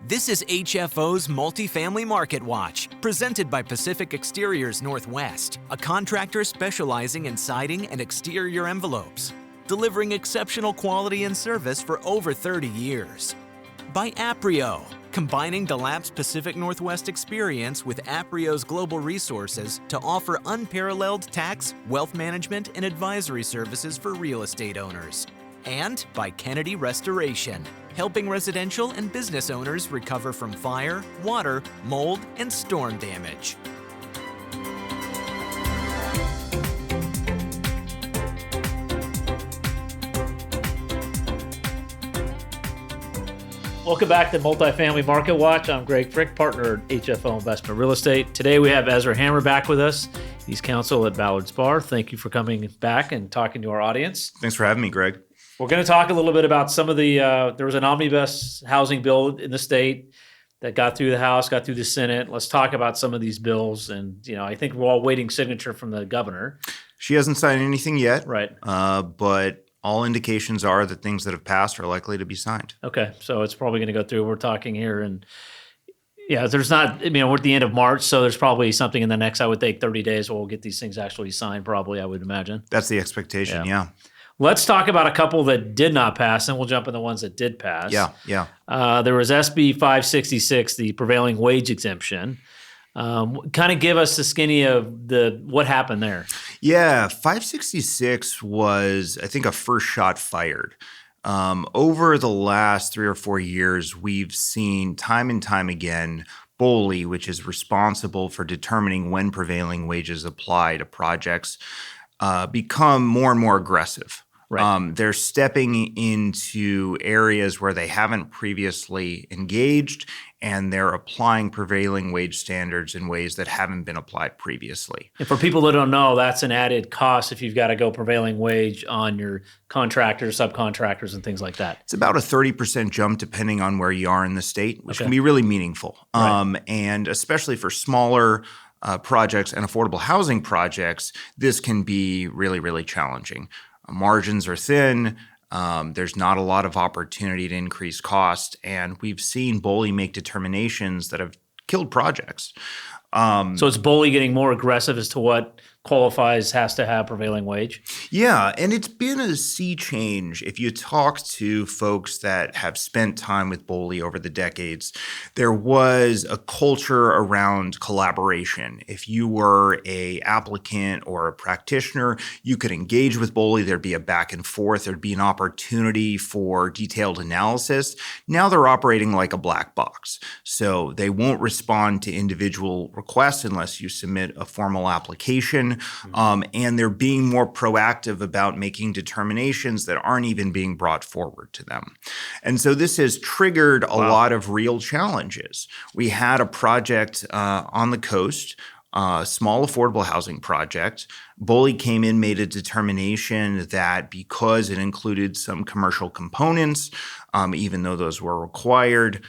This is HFO's Multifamily Market Watch, presented by Pacific Exteriors Northwest, a contractor specializing in siding and exterior envelopes, delivering exceptional quality and service for over 30 years. By Aprio, combining DeLapp's Pacific Northwest experience with Aprio's global resources to offer unparalleled tax, wealth management, and advisory services for real estate owners. And by Kennedy Restoration, helping residential and business owners recover from fire, water, mold, and storm damage. Welcome back to Multifamily Market Watch. I'm Greg Frick, partner at HFO Investment Real Estate. Today we have Ezra Hammer back with us. He's counsel at Ballard Spahr. Thank you for coming back and talking to our audience. Thanks for having me, Greg. We're going to talk a little bit about some of the, there was an omnibus housing bill in the state that got through the House, got through the Senate. Let's talk about some of these bills. And, I think we're all waiting signature from the governor. She hasn't signed anything yet. Right. But all indications are that things that have passed are likely to be signed. Okay. So it's probably going to go through. We're talking here and there's not, we're at the end of March, so there's probably something in the next, I would think 30 days where we'll get these things actually signed probably, I would imagine. That's the expectation. Yeah. Let's talk about a couple that did not pass, and we'll jump in the ones that did pass. Yeah. There was SB 566, the prevailing wage exemption. Kind of give us the skinny of what happened there. Yeah, 566 was, I think, a first shot fired. Over the last 3 or 4 years, we've seen time and time again BOLI, which is responsible for determining when prevailing wages apply to projects, become more and more aggressive. Right. They're stepping into areas where they haven't previously engaged, and they're applying prevailing wage standards in ways that haven't been applied previously. And for people that don't know, that's an added cost if you've got to go prevailing wage on your contractors, subcontractors, and things like that. It's about a 30% jump depending on where you are in the state, which can be really meaningful. Right. And especially for smaller projects and affordable housing projects, this can be really, really challenging. Margins are thin. There's not a lot of opportunity to increase cost. And we've seen BOLI make determinations that have killed projects. So it's BOLI getting more aggressive as to what qualifies, has to have prevailing wage? Yeah, and it's been a sea change. If you talk to folks that have spent time with BOLI over the decades, there was a culture around collaboration. If you were a applicant or a practitioner, you could engage with BOLI. There'd be a back and forth. There'd be an opportunity for detailed analysis. Now they're operating like a black box. So they won't respond to individual requests unless you submit a formal application. And they're being more proactive about making determinations that aren't even being brought forward to them. And so this has triggered a lot of real challenges. We had a project on the coast, a small affordable housing project. BOLI came in, made a determination that because it included some commercial components, even though those were required,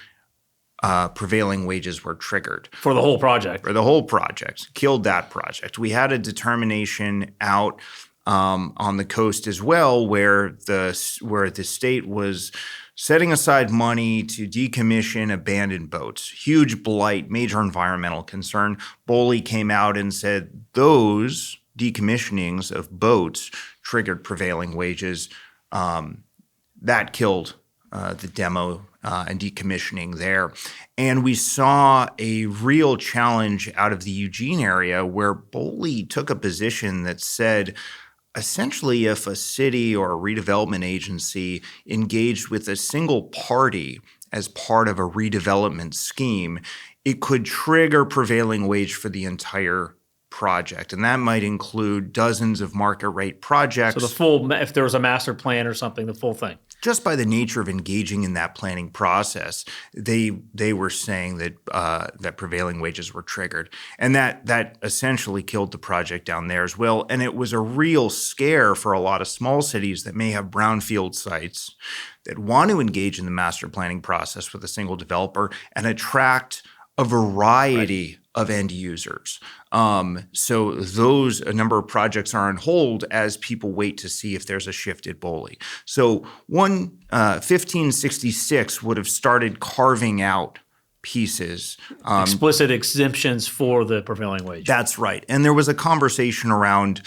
prevailing wages were triggered. For the whole project. For the whole project. Killed that project. We had a determination out on the coast as well where the state was setting aside money to decommission abandoned boats. Huge blight, major environmental concern. BOLI came out and said those decommissionings of boats triggered prevailing wages. That killed the demo and decommissioning there. And we saw a real challenge out of the Eugene area where BOLI took a position that said, essentially, if a city or a redevelopment agency engaged with a single party as part of a redevelopment scheme, it could trigger prevailing wage for the entire project. And that might include dozens of market rate projects. So the full, if there was a master plan or something, the full thing. Just by the nature of engaging in that planning process, they were saying that that prevailing wages were triggered, and that essentially killed the project down there as well. And it was a real scare for a lot of small cities that may have brownfield sites that want to engage in the master planning process with a single developer and attract a variety of end users. So a number of projects are on hold as people wait to see if there's a shift at BOLI. So 1566 would have started carving out pieces. Explicit exemptions for the prevailing wage. That's right. And there was a conversation around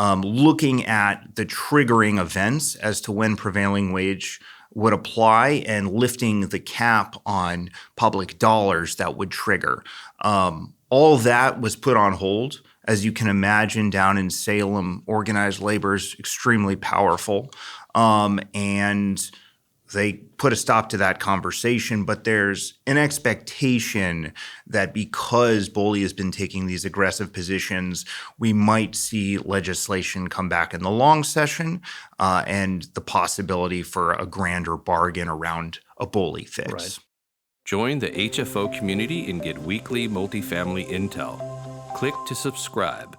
looking at the triggering events as to when prevailing wage would apply and lifting the cap on public dollars that would trigger. All that was put on hold. As you can imagine, down in Salem, organized labor is extremely powerful. And they put a stop to that conversation, but there's an expectation that because BOLI has been taking these aggressive positions, we might see legislation come back in the long session and the possibility for a grander bargain around a BOLI fix. Right. Join the HFO community and get weekly multifamily intel. Click to subscribe.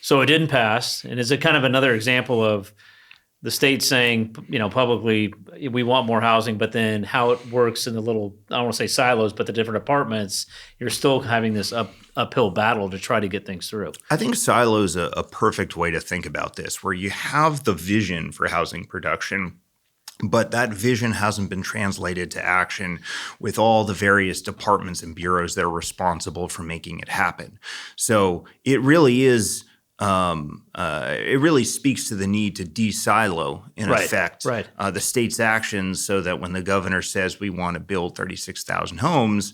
So it didn't pass, and is it kind of another example of the state saying, publicly, we want more housing, but then how it works in the little, I don't want to say silos, but the different apartments, you're still having this uphill battle to try to get things through. I think silos is a perfect way to think about this, where you have the vision for housing production, but that vision hasn't been translated to action with all the various departments and bureaus that are responsible for making it happen. So it really is it really speaks to the need to de-silo, in effect, the state's actions so that when the governor says we want to build 36,000 homes,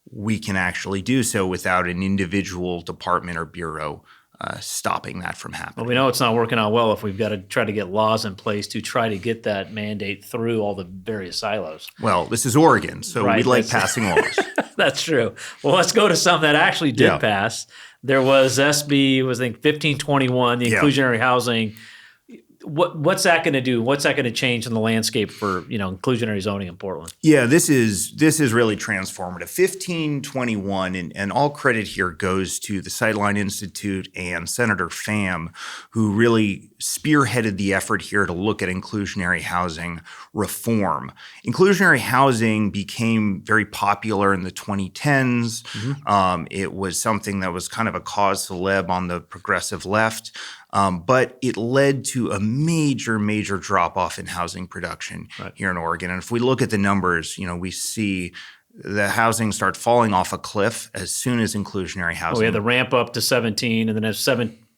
we can actually do so without an individual department or bureau stopping that from happening. Well, we know it's not working out well if we've got to try to get laws in place to try to get that mandate through all the various silos. Well, this is Oregon, so we like passing laws. That's true. Well, let's go to some that actually did pass. There was SB, I think 1521, the inclusionary housing. What's that going to do? What's that going to change in the landscape for inclusionary zoning in Portland? Yeah, this is really transformative. 1521, and all credit here goes to the Sightline Institute and Senator Pham, who really spearheaded the effort here to look at inclusionary housing reform. Inclusionary housing became very popular in the 2010s. Mm-hmm. It was something that was kind of a cause célèbre on the progressive left. But it led to a major drop-off in housing production here in Oregon. And if we look at the numbers, we see the housing start falling off a cliff as soon as inclusionary housing. We had the ramp up to 17, and then as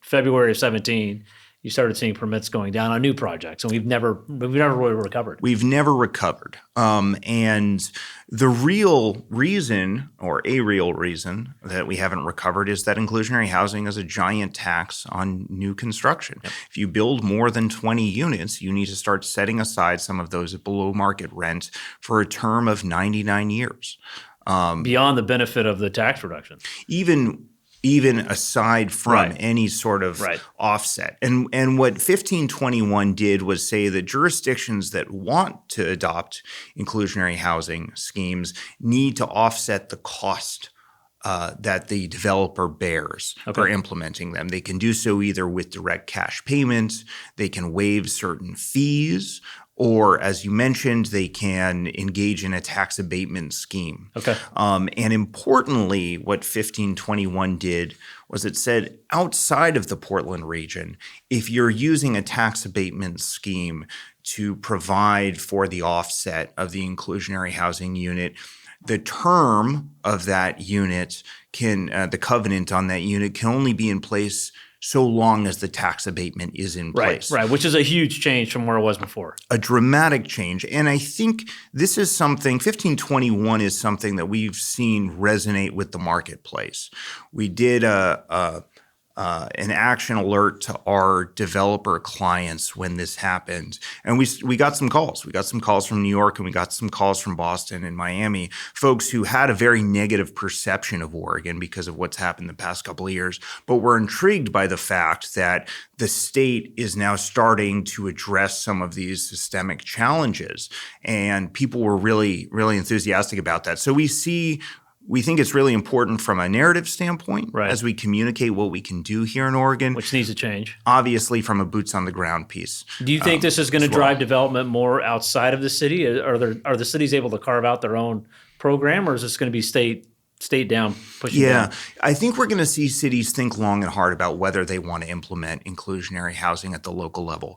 February of 17, you started seeing permits going down on new projects, and we've never really recovered. We've never recovered. And the real reason, or a real reason, that we haven't recovered is that inclusionary housing is a giant tax on new construction. Yep. If you build more than 20 units, you need to start setting aside some of those at below market rent for a term of 99 years. Beyond the benefit of the tax reduction. Even aside from any sort of offset. And what 1521 did was say that jurisdictions that want to adopt inclusionary housing schemes need to offset the cost that the developer bears for implementing them. They can do so either with direct cash payments, they can waive certain fees, or, as you mentioned, they can engage in a tax abatement scheme. And importantly, what 1521 did was it said outside of the Portland region, if you're using a tax abatement scheme to provide for the offset of the inclusionary housing unit, the term of that unit the covenant on that unit can only be in place so long as the tax abatement is in place. Right, which is a huge change from where it was before. A dramatic change. And I think this is something, 1521 is something that we've seen resonate with the marketplace. We did an action alert to our developer clients when this happened. And we got some calls. We got some calls from New York, and we got some calls from Boston and Miami, folks who had a very negative perception of Oregon because of what's happened the past couple of years, but were intrigued by the fact that the state is now starting to address some of these systemic challenges. And people were really enthusiastic about that. So we think it's really important from a narrative standpoint as we communicate what we can do here in Oregon. Which needs to change. Obviously, from a boots on the ground piece. Do you think this is going to drive development more outside of the city? Are the cities able to carve out their own program, or is this going to be state down pushing down? I think we're going to see cities think long and hard about whether they want to implement inclusionary housing at the local level.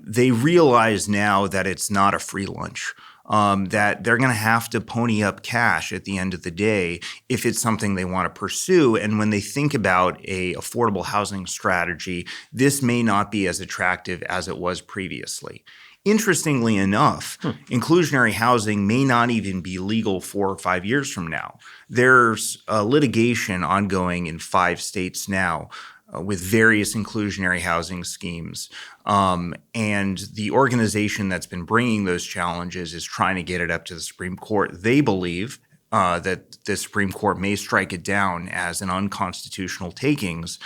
They realize now that it's not a free lunch. that they're going to have to pony up cash at the end of the day if it's something they want to pursue. And when they think about a affordable housing strategy, this may not be as attractive as it was previously. Interestingly enough, inclusionary housing may not even be legal 4 or 5 years from now. There's litigation ongoing in 5 states now with various inclusionary housing schemes. And the organization that's been bringing those challenges is trying to get it up to the Supreme Court. They believe that the Supreme Court may strike it down as an unconstitutional takings,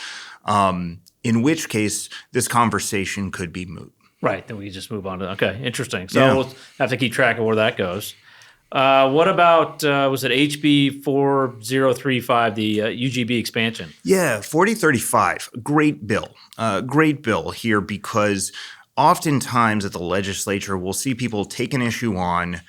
in which case this conversation could be moot. Right, then we just move on to, okay, interesting. So we'll have to keep track of where that goes. What about, was it HB 4035, the UGB expansion? Yeah, 4035, great bill. Great bill here because oftentimes at the legislature, we'll see people take an issue on,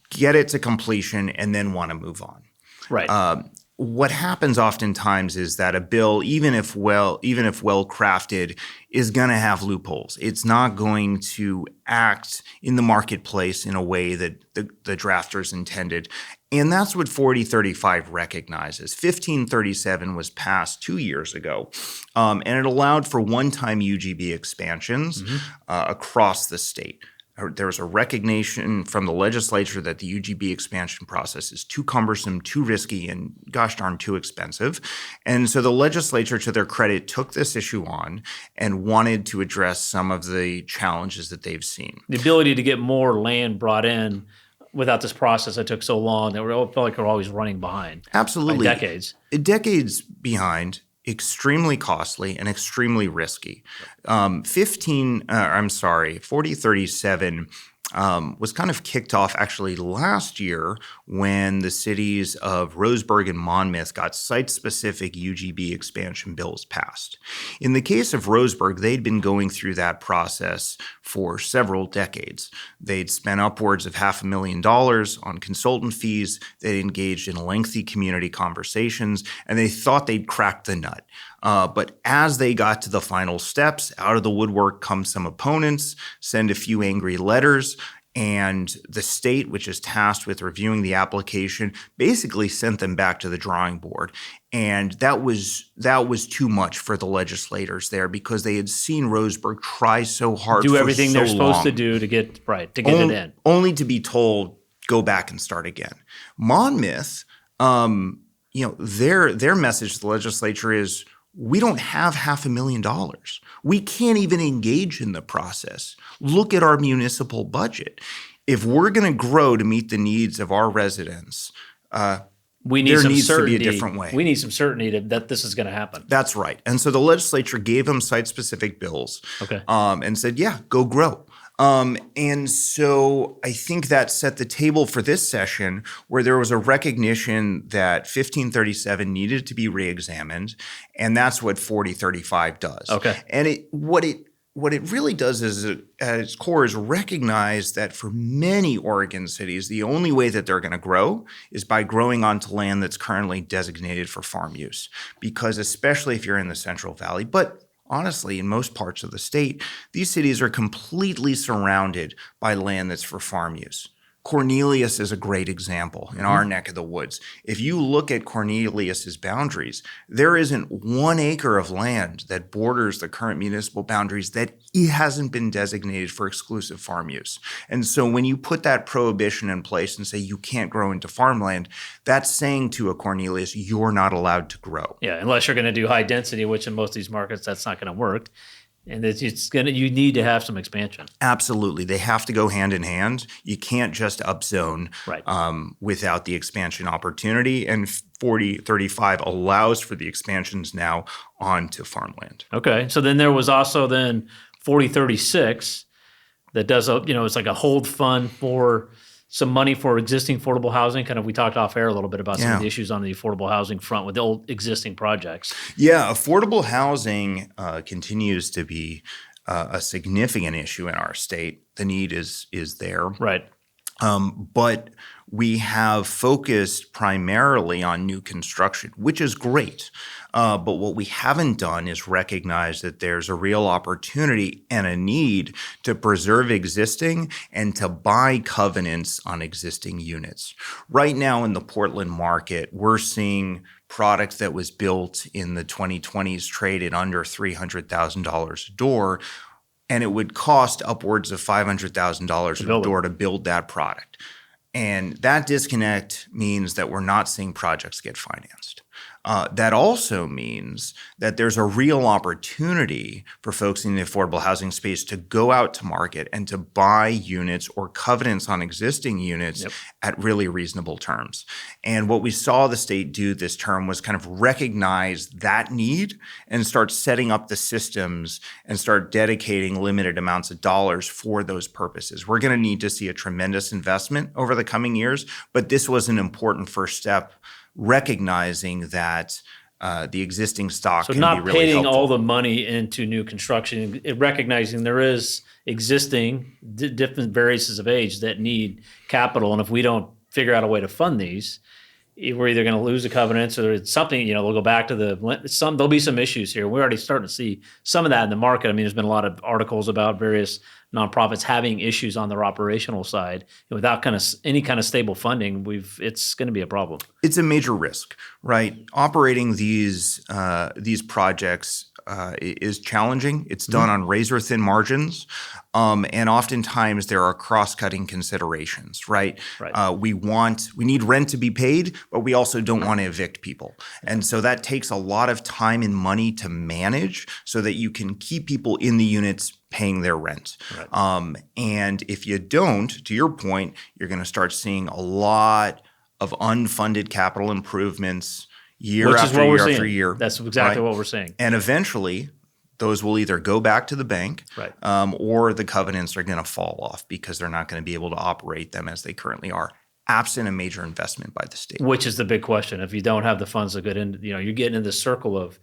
get it to completion, and then want to move on. Right. What happens oftentimes is that a bill, even if well crafted, is going to have loopholes. It's not going to act in the marketplace in a way that the drafters intended. And that's what 4035 recognizes. 1537 was passed 2 years ago, and it allowed for one-time UGB expansions across the state. There was a recognition from the legislature that the UGB expansion process is too cumbersome, too risky, and gosh darn too expensive. And so the legislature, to their credit, took this issue on and wanted to address some of the challenges that they've seen. The ability to get more land brought in without this process that took so long that we felt like we're always running behind. Absolutely. By decades. Decades behind. Extremely costly and extremely risky. 4037 was kind of kicked off actually last year when the cities of Roseburg and Monmouth got site-specific UGB expansion bills passed. In the case of Roseburg, they'd been going through that process for several decades. They'd spent upwards of $500,000 on consultant fees. They engaged in lengthy community conversations, and they thought they'd cracked the nut. But as they got to the final steps, out of the woodwork come some opponents, send a few angry letters, and the state, which is tasked with reviewing the application, basically sent them back to the drawing board. And that was too much for the legislators there because they had seen Roseburg try so hard do for everything so they're supposed long, to do to get it in. Only to be told, go back and start again. Monmouth, their message to the legislature is, we don't have $500,000. We can't even engage in the process. Look at our municipal budget. If we're going to grow to meet the needs of our residents, we need there some needs certainty. to be a different way. We need some certainty that this is going to happen. That's right. And so the legislature gave them site-specific bills and said, yeah, go grow. And so I think that set the table for this session where there was a recognition that 1537 needed to be reexamined, and that's what 4035 does. Okay. And what it really does is at its core is recognize that for many Oregon cities, the only way that they're going to grow is by growing onto land that's currently designated for farm use. Because especially if you're in the Central Valley, but honestly, in most parts of the state, these cities are completely surrounded by land that's for farm use. Cornelius is a great example in our neck of the woods. If you look at Cornelius's boundaries, there isn't 1 acre of land that borders the current municipal boundaries that it hasn't been designated for exclusive farm use. And so when you put that prohibition in place and say you can't grow into farmland, that's saying to a Cornelius, you're not allowed to grow. Yeah, unless you're going to do high density, which in most of these markets, that's not going to work. And you need to have some expansion. Absolutely. They have to go hand in hand. You can't just upzone without the expansion opportunity. And 4035 allows for the expansions now onto farmland. Okay. So then there was also 4036 that does, it's like a hold fund for some money for existing affordable housing. Kind of, we talked off air a little bit about some of the issues on the affordable housing front with the old existing projects. Yeah, affordable housing continues to be a significant issue in our state. The need is there. Right. But we have focused primarily on new construction, which is great. But what we haven't done is recognize that there's a real opportunity and a need to preserve existing and to buy covenants on existing units. Right now in the Portland market, we're seeing product that was built in the 2020s trade at under $300,000 a door, and it would cost upwards of $500,000 a door to build that product. And that disconnect means that we're not seeing projects get financed. That also means that there's a real opportunity for folks in the affordable housing space to go out to market and to buy units or covenants on existing units at really reasonable terms. And what we saw the state do this term was kind of recognize that need and start setting up the systems and start dedicating limited amounts of dollars for those purposes. We're going to need to see a tremendous investment over the coming years, but this was an important first step, recognizing that the existing stock can be really helpful. So not paying all the money into new construction, recognizing there is existing different variances of age that need capital. And if we don't figure out a way to fund these, we're either going to lose the covenants or it's something, we'll go back to there'll be some issues here. We're already starting to see some of that in the market. I mean, there's been a lot of articles about various nonprofits having issues on their operational side. Without any kind of stable funding, it's going to be a problem. It's a major risk, right? Operating these projects is challenging. It's done on razor-thin margins, and oftentimes there are cross-cutting considerations, right? We need rent to be paid, but we also don't want to evict people. And so that takes a lot of time and money to manage so that you can keep people in the units paying their rent. And if you don't, to your point, you're going to start seeing a lot of unfunded capital improvements year after year. That's exactly what we're seeing. And eventually, those will either go back to the bank or the covenants are going to fall off because they're not going to be able to operate them as they currently are, absent a major investment by the state. Which is the big question. If you don't have the funds to get in, you're getting in this circle of,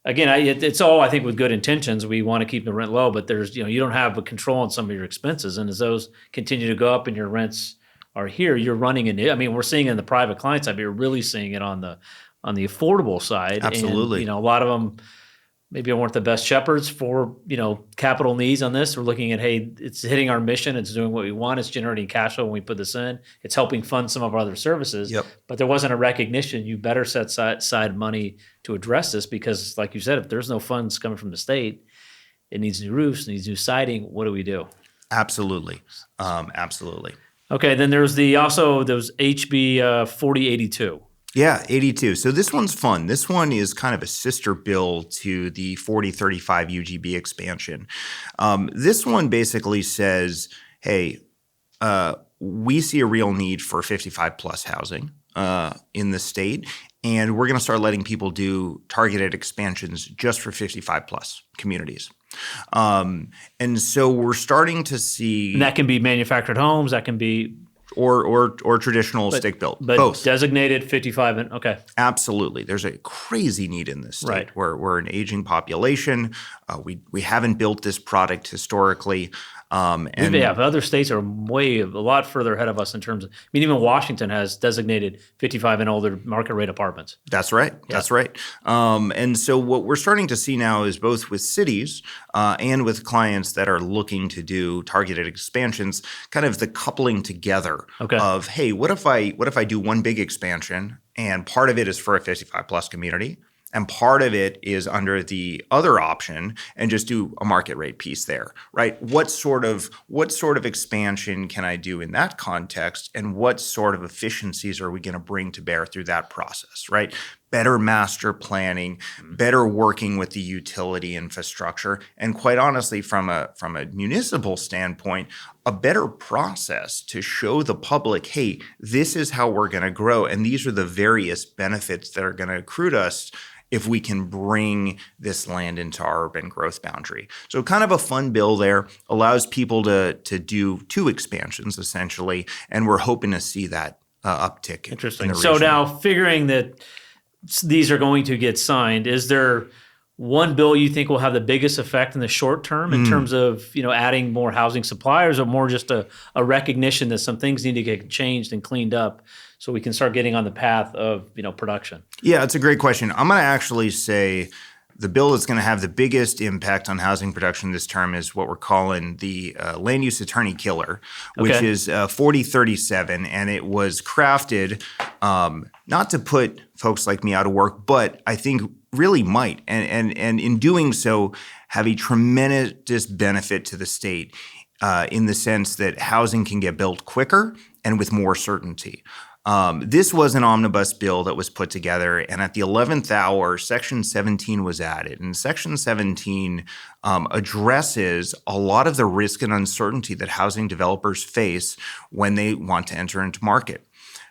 again, it's all, I think, with good intentions. We want to keep the rent low, but there's, you don't have a control on some of your expenses. And as those continue to go up and your rents are here, you're running into, we're seeing it in the private client side, but you're really seeing it on the affordable side. Absolutely. And, a lot of them maybe weren't the best shepherds for, capital needs on this. We're looking at, hey, it's hitting our mission. It's doing what we want. It's generating cash flow when we put this in. It's helping fund some of our other services. But there wasn't a recognition. You better set aside money to address this because, like you said, if there's no funds coming from the state, it needs new roofs, needs new siding. What do we do? Absolutely. Absolutely. Okay. Then there's those HB 4082. Yeah, 82. So this one's fun. This one is kind of a sister bill to the 4035 UGB expansion. This one basically says, hey, we see a real need for 55 plus housing in the state, and we're going to start letting people do targeted expansions just for 55 plus communities. And so we're starting to see— And that can be manufactured homes, that can be— Or traditional stick-built, but both. Designated 55 and okay. Absolutely. There's a crazy need in this state. We're an aging population. We haven't built this product historically. And other states are a lot further ahead of us in terms of, even Washington has designated 55 and older market rate apartments. That's right. Yeah. That's right. And so what we're starting to see now is both with cities and with clients that are looking to do targeted expansions, kind of the coupling together of, hey, what if I do one big expansion and part of it is for a 55 plus community? And part of it is under the other option and just do a market rate piece there, right? What sort of expansion can I do in that context? And what sort of efficiencies are we going to bring to bear through that process, right? Better master planning, better working with the utility infrastructure, and quite honestly, from a municipal standpoint, a better process to show the public, hey, this is how we're going to grow, and these are the various benefits that are going to accrue to us if we can bring this land into our urban growth boundary. So kind of a fun bill there, allows people to do two expansions essentially, and we're hoping to see that uptick. Interesting. So now figuring that these are going to get signed, one bill you think will have the biggest effect in the short term in terms of, adding more housing suppliers, or more just a recognition that some things need to get changed and cleaned up so we can start getting on the path of, production? Yeah, it's a great question. I'm going to actually say the bill that's going to have the biggest impact on housing production this term is what we're calling the land use attorney killer, which is 4037. And it was crafted not to put folks like me out of work, but I think really might. And in doing so, have a tremendous benefit to the state in the sense that housing can get built quicker and with more certainty. This was an omnibus bill that was put together, and at the 11th hour, Section 17 was added. And Section 17 addresses a lot of the risk and uncertainty that housing developers face when they want to enter into market.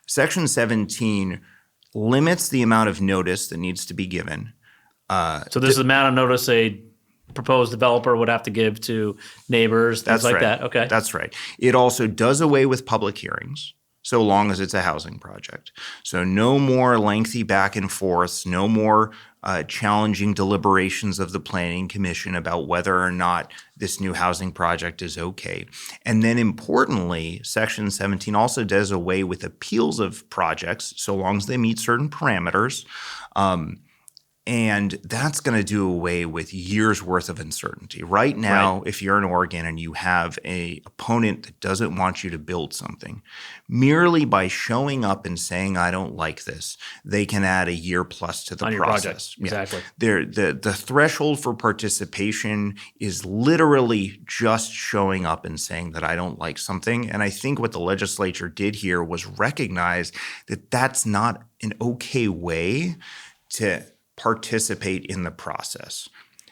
Section 17 limits the amount of notice that needs to be given. So this is the amount of notice a proposed developer would have to give to neighbors, things like that. Okay. That's right. It also does away with public hearings, so long as it's a housing project. So no more lengthy back and forths, no more challenging deliberations of the Planning Commission about whether or not this new housing project is okay. And then importantly, Section 17 also does away with appeals of projects, so long as they meet certain parameters. And that's going to do away with years worth of uncertainty. Right now, if you're in Oregon and you have an opponent that doesn't want you to build something, merely by showing up and saying, I don't like this, they can add a year plus to the on process. Your project. Exactly. The threshold for participation is literally just showing up and saying that I don't like something. And I think what the legislature did here was recognize that that's not an okay way to participate in the process.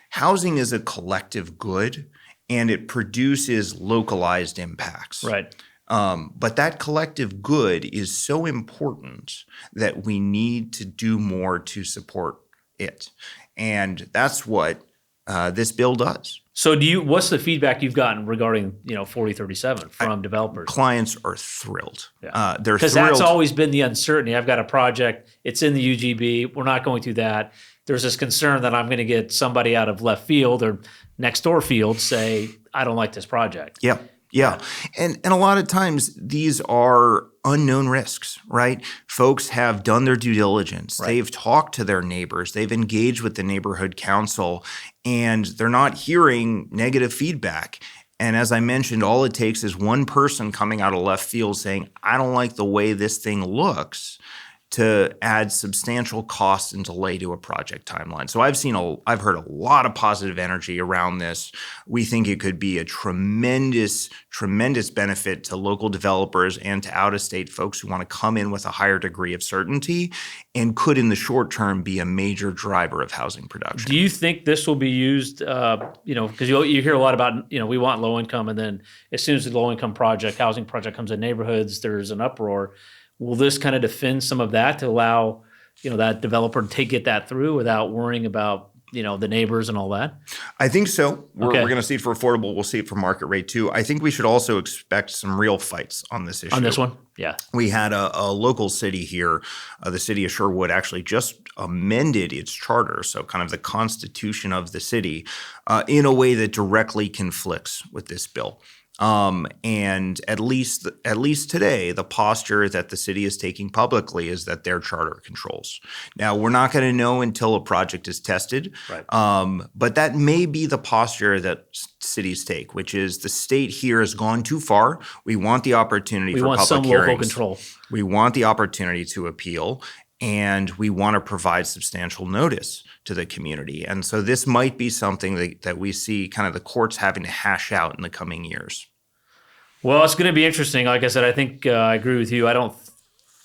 Housing is a collective good, and it produces localized impacts. Right. But that collective good is so important that we need to do more to support it. And that's what this bill does. So what's the feedback you've gotten regarding, 4037 from developers? Clients are thrilled. Yeah. They're because thrilled. that's always been the uncertainty. I've got a project, it's in the UGB, we're not going through that. There's this concern that I'm going to get somebody out of left field or next door field say, I don't like this project. Yeah. And a lot of times these are unknown risks, right? Folks have done their due diligence. Right. They've talked to their neighbors. They've engaged with the neighborhood council, and they're not hearing negative feedback. And as I mentioned, all it takes is one person coming out of left field saying, I don't like the way this thing looks, to add substantial cost and delay to a project timeline. So I've heard a lot of positive energy around this. We think it could be a tremendous benefit to local developers and to out-of-state folks who want to come in with a higher degree of certainty, and could in the short term be a major driver of housing production. Do you think this will be used, because you hear a lot about, we want low income, and then as soon as the low income housing project comes in neighborhoods, there's an uproar. Will this kind of defend some of that to allow, that developer to get that through without worrying about, the neighbors and all that? I think so. We're going to see it for affordable. We'll see it for market rate too. I think we should also expect some real fights on this issue. On this one? Yeah. We had a local city here, the city of Sherwood, actually just amended its charter, so kind of the constitution of the city, in a way that directly conflicts with this bill. And at least today, the posture that the city is taking publicly is that their charter controls. Now, we're not going to know until a project is tested, right. But that may be the posture that cities take, which is the state here has gone too far. We want the opportunity for public hearings. We want some local control. We want the opportunity to appeal, and we want to provide substantial notice to the community. And so this might be something that we see kind of the courts having to hash out in the coming years. Well, it's going to be interesting. Like I said, I think I agree with you. I don't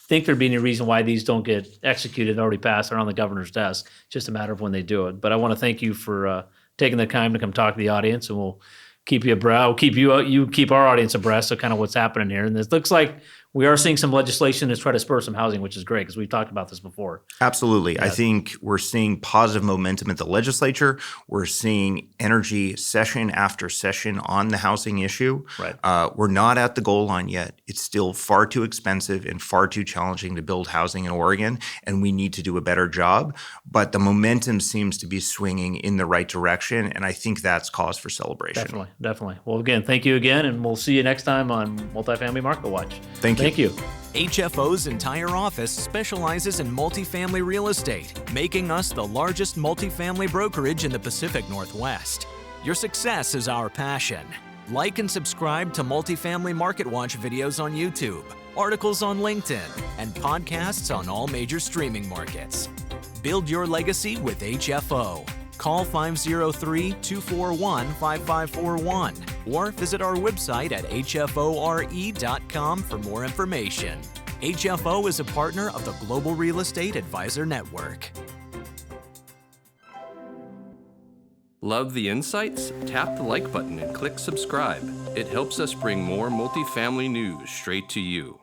think there'd be any reason why these don't get executed, already passed, or on the governor's desk. It's just a matter of when they do it. But I want to thank you for taking the time to come talk to the audience, and we'll keep you abreast, you keep our audience abreast of kind of what's happening here. And it looks like we are seeing some legislation to try to spur some housing, which is great because we've talked about this before. Absolutely. Yeah. I think we're seeing positive momentum at the legislature. We're seeing energy session after session on the housing issue. Right. We're not at the goal line yet. It's still far too expensive and far too challenging to build housing in Oregon, and we need to do a better job. But the momentum seems to be swinging in the right direction, and I think that's cause for celebration. Definitely. Well, again, thank you again, and we'll see you next time on Multifamily Market Watch. Thank you. HFO's entire office specializes in multifamily real estate, making us the largest multifamily brokerage in the Pacific Northwest. Your success is our passion. Like and subscribe to Multifamily Market Watch videos on YouTube, articles on LinkedIn, and podcasts on all major streaming markets. Build your legacy with HFO. Call 503-241-5541 or visit our website at hfore.com for more information. HFO is a partner of the Global Real Estate Advisor Network. Love the insights? Tap the like button and click subscribe. It helps us bring more multifamily news straight to you.